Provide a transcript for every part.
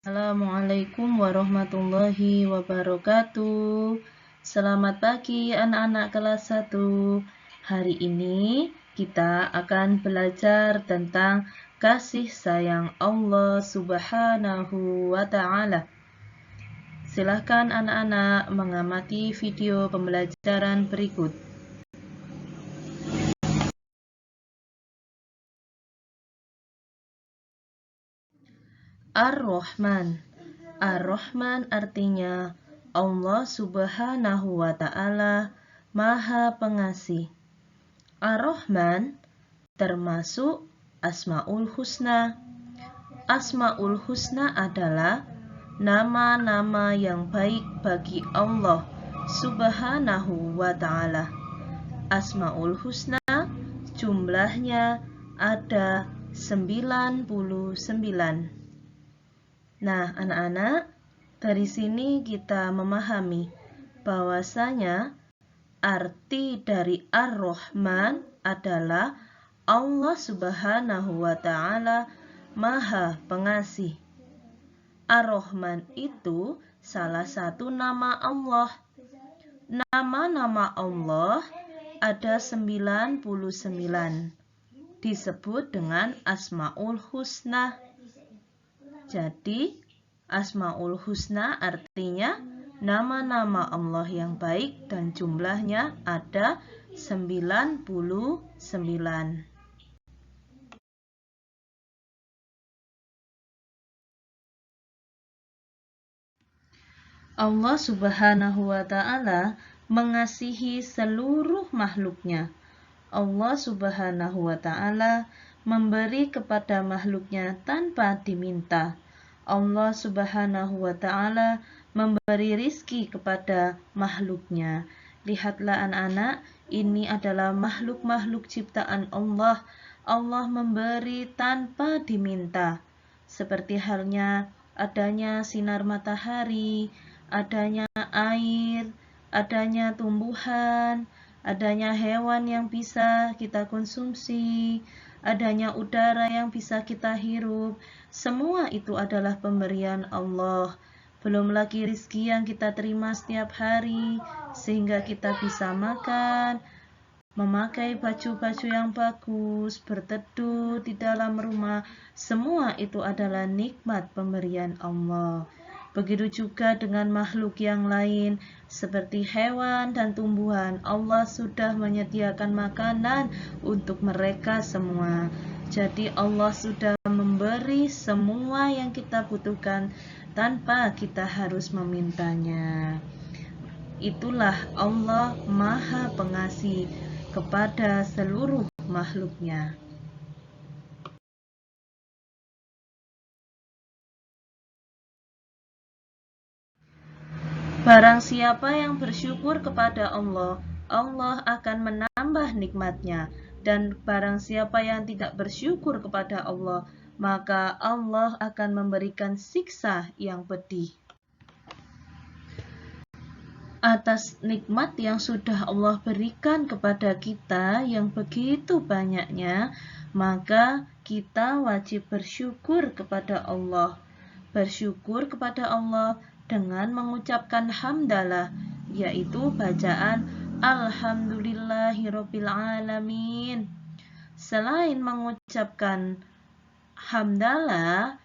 Assalamualaikum warahmatullahi wabarakatuh. Selamat pagi anak-anak kelas 1. Hari ini kita akan belajar tentang kasih sayang Allah Subhanahu wa Ta'ala. Silahkan anak-anak mengamati video pembelajaran berikut. Ar-Rahman. Ar-Rahman artinya Allah Subhanahu wa Ta'ala Maha Pengasih. Ar-Rahman termasuk Asmaul Husna. Asmaul Husna adalah nama-nama yang baik bagi Allah Subhanahu wa Ta'ala. Asmaul Husna jumlahnya ada 99. Nah, anak-anak, dari sini kita memahami bahwasanya arti dari Ar-Rahman adalah Allah Subhanahu wa Ta'ala Maha Pengasih. Ar-Rahman itu salah satu nama Allah. Nama-nama Allah ada 99. Disebut dengan Asmaul Husna. Jadi, Asmaul Husna artinya nama-nama Allah yang baik dan jumlahnya ada 99. Allah Subhanahu wa Ta'ala mengasihi seluruh makhluknya. Allah Subhanahu wa Ta'ala memberi kepada makhluknya tanpa diminta. Allah Subhanahu wa Ta'ala memberi rizki kepada makhluknya. Lihatlah anak-anak, ini adalah makhluk-makhluk ciptaan Allah. Allah memberi tanpa diminta. Seperti halnya adanya sinar matahari, adanya air, adanya tumbuhan, adanya hewan yang bisa kita konsumsi, adanya udara yang bisa kita hirup. Semua itu adalah pemberian Allah. Belum lagi rizki yang kita terima setiap hari, sehingga kita bisa makan, memakai baju-baju yang bagus, berteduh di dalam rumah. Semua itu adalah nikmat pemberian Allah. Begitu juga dengan makhluk yang lain, seperti hewan dan tumbuhan. Allah sudah menyediakan makanan untuk mereka semua. Jadi Allah sudah memberi semua yang kita butuhkan tanpa kita harus memintanya. Itulah Allah Maha Pengasih kepada seluruh makhluknya. Barang siapa yang bersyukur kepada Allah, Allah akan menambah nikmatnya. Dan barang siapa yang tidak bersyukur kepada Allah, maka Allah akan memberikan siksa yang pedih. Atas nikmat yang sudah Allah berikan kepada kita yang begitu banyaknya, maka kita wajib bersyukur kepada Allah. Bersyukur kepada Allah dengan mengucapkan hamdalah, yaitu bacaan Alhamdulillahirabbil alamin. Selain mengucapkan hamdalah,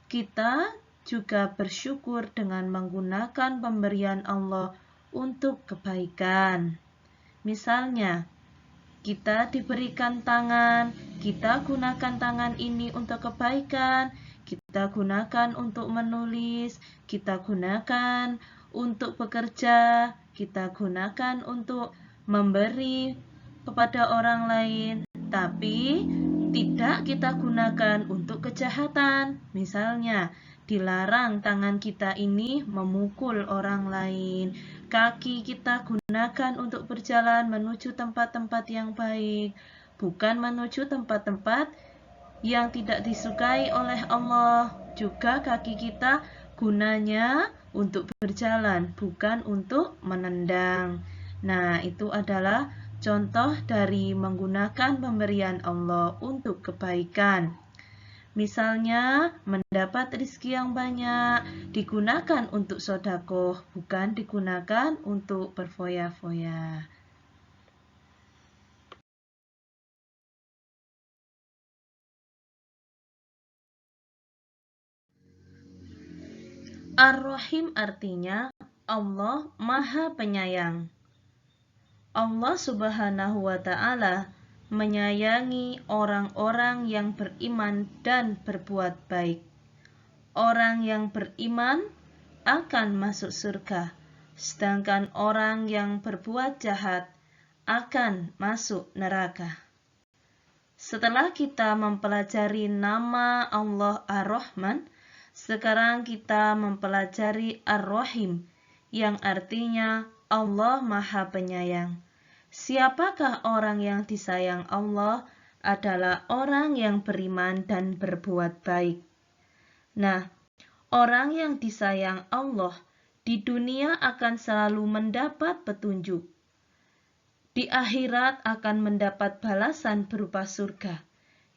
kita juga bersyukur dengan menggunakan pemberian Allah untuk kebaikan. Misalnya, kita diberikan tangan, kita gunakan tangan ini untuk kebaikan, kita gunakan untuk menulis, kita gunakan untuk bekerja, kita gunakan untuk memberi kepada orang lain, tapi tidak kita gunakan untuk kejahatan. Misalnya, dilarang tangan kita ini memukul orang lain. Kaki kita gunakan untuk berjalan menuju tempat-tempat yang baik, bukan menuju tempat-tempat yang tidak disukai oleh Allah. Juga kaki kita gunanya untuk berjalan, bukan untuk menendang. Nah, itu adalah contoh dari menggunakan pemberian Allah untuk kebaikan. Misalnya, mendapat rezeki yang banyak digunakan untuk sedekah, bukan digunakan untuk berfoya-foya. Ar-Rahim artinya Allah Maha Penyayang. Allah Subhanahu wa Ta'ala menyayangi orang-orang yang beriman dan berbuat baik. Orang yang beriman akan masuk surga, sedangkan orang yang berbuat jahat akan masuk neraka. Setelah kita mempelajari nama Allah Ar-Rahman, sekarang kita mempelajari Ar-Rahim, yang artinya Allah Maha Penyayang. Siapakah orang yang disayang Allah? Adalah orang yang beriman dan berbuat baik. Nah, orang yang disayang Allah di dunia akan selalu mendapat petunjuk. Di akhirat akan mendapat balasan berupa surga,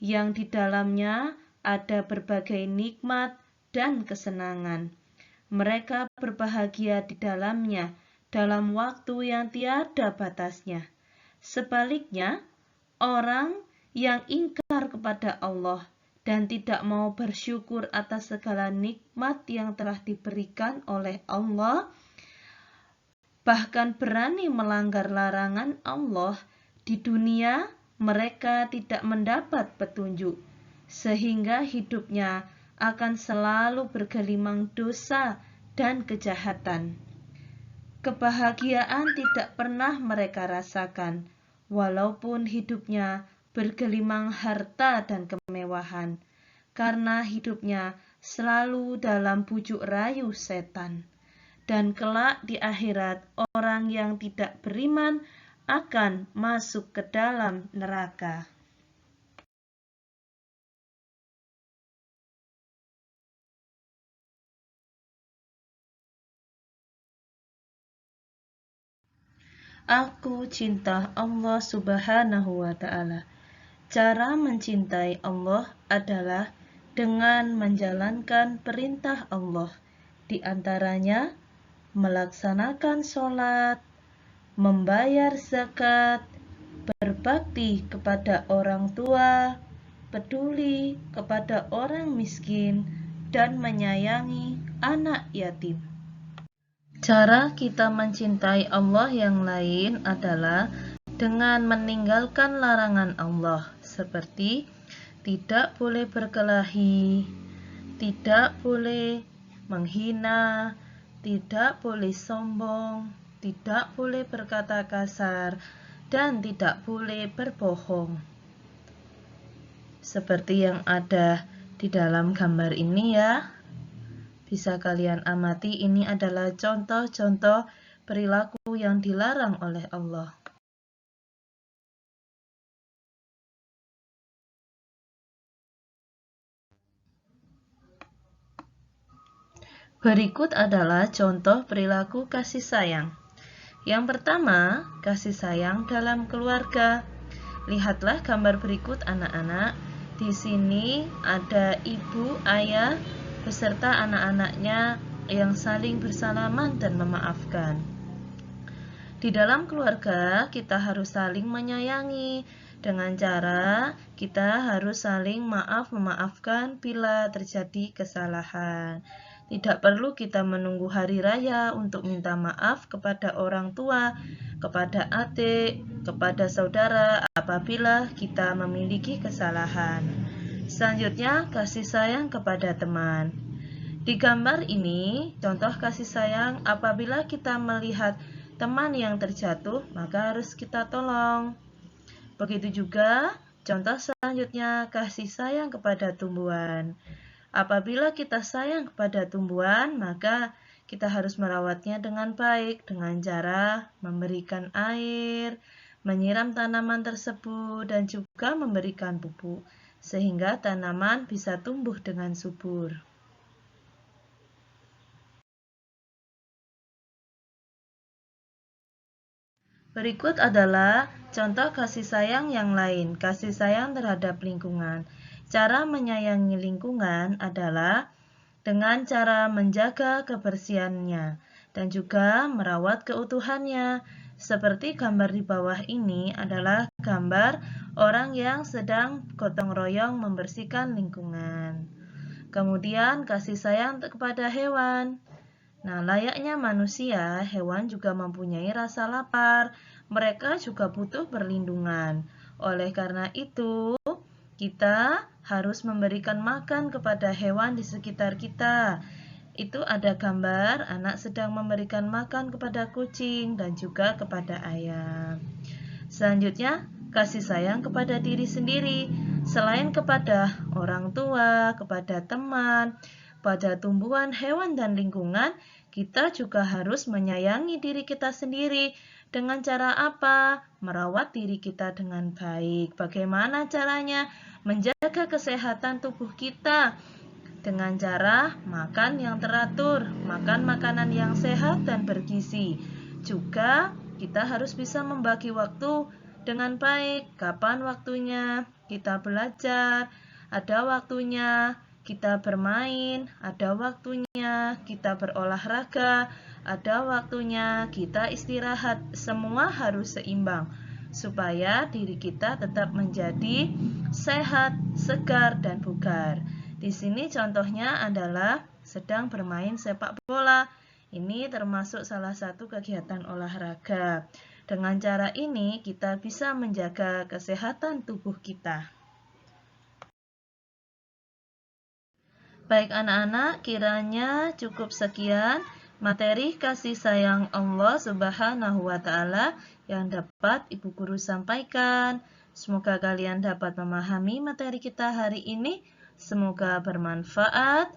yang di dalamnya ada berbagai nikmat dan kesenangan. Mereka berbahagia di dalamnya dalam waktu yang tiada batasnya. Sebaliknya, orang yang ingkar kepada Allah dan tidak mau bersyukur atas segala nikmat yang telah diberikan oleh Allah, bahkan berani melanggar larangan Allah, di dunia mereka tidak mendapat petunjuk, sehingga hidupnya akan selalu bergelimang dosa dan kejahatan. Kebahagiaan tidak pernah mereka rasakan, walaupun hidupnya bergelimang harta dan kemewahan, karena hidupnya selalu dalam bujuk rayu setan. Dan kelak di akhirat, orang yang tidak beriman akan masuk ke dalam neraka. Aku cinta Allah Subhanahu wa Ta'ala. Cara mencintai Allah adalah dengan menjalankan perintah Allah, di antaranya melaksanakan sholat, membayar zakat, berbakti kepada orang tua, peduli kepada orang miskin, dan menyayangi anak yatim. Cara kita mencintai Allah yang lain adalah dengan meninggalkan larangan Allah, seperti tidak boleh berkelahi, tidak boleh menghina, tidak boleh sombong, tidak boleh berkata kasar, dan tidak boleh berbohong. Seperti yang ada di dalam gambar ini ya. Bisa kalian amati, ini adalah contoh-contoh perilaku yang dilarang oleh Allah. Berikut adalah contoh perilaku kasih sayang. Yang pertama, kasih sayang dalam keluarga. Lihatlah gambar berikut anak-anak. Di sini ada ibu, ayah, beserta anak-anaknya yang saling bersalaman dan memaafkan. Di dalam keluarga, kita harus saling menyayangi dengan cara kita harus saling memaafkan bila terjadi kesalahan. Tidak perlu kita menunggu hari raya untuk minta maaf kepada orang tua, kepada adik, kepada saudara apabila kita memiliki kesalahan. Selanjutnya, kasih sayang kepada teman. Di gambar ini, contoh kasih sayang apabila kita melihat teman yang terjatuh, maka harus kita tolong. Begitu juga contoh selanjutnya, kasih sayang kepada tumbuhan. Apabila kita sayang kepada tumbuhan, maka kita harus merawatnya dengan baik dengan cara memberikan air, menyiram tanaman tersebut, dan juga memberikan pupuk, sehingga tanaman bisa tumbuh dengan subur. Berikut adalah contoh kasih sayang yang lain, kasih sayang terhadap lingkungan. Cara menyayangi lingkungan adalah dengan cara menjaga kebersihannya dan juga merawat keutuhannya. Seperti gambar di bawah ini adalah gambar orang yang sedang gotong royong membersihkan lingkungan. Kemudian kasih sayang kepada hewan. Nah, layaknya manusia, hewan juga mempunyai rasa lapar. Mereka juga butuh perlindungan. Oleh karena itu, kita harus memberikan makan kepada hewan di sekitar kita. Itu ada gambar anak sedang memberikan makan kepada kucing dan juga kepada ayam. Selanjutnya, kasih sayang kepada diri sendiri. Selain kepada orang tua, kepada teman, pada tumbuhan, hewan, dan lingkungan, kita juga harus menyayangi diri kita sendiri. Dengan cara apa? Merawat diri kita dengan baik. Bagaimana caranya? Menjaga kesehatan tubuh kita dengan cara makan yang teratur, makan makanan yang sehat dan bergizi. Juga kita harus bisa membagi waktu dengan baik. Kapan waktunya kita belajar, ada waktunya kita bermain, ada waktunya kita berolahraga, ada waktunya kita istirahat. Semua harus seimbang supaya diri kita tetap menjadi sehat, segar, dan bugar. Di sini contohnya adalah sedang bermain sepak bola. Ini termasuk salah satu kegiatan olahraga. Dengan cara ini kita bisa menjaga kesehatan tubuh kita. Baik anak-anak, kiranya cukup sekian materi kasih sayang Allah Subhanahu wa Ta'ala yang dapat Ibu Guru sampaikan. Semoga kalian dapat memahami materi kita hari ini. Semoga bermanfaat.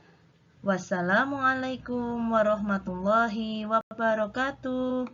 Wassalamualaikum warahmatullahi wabarakatuh.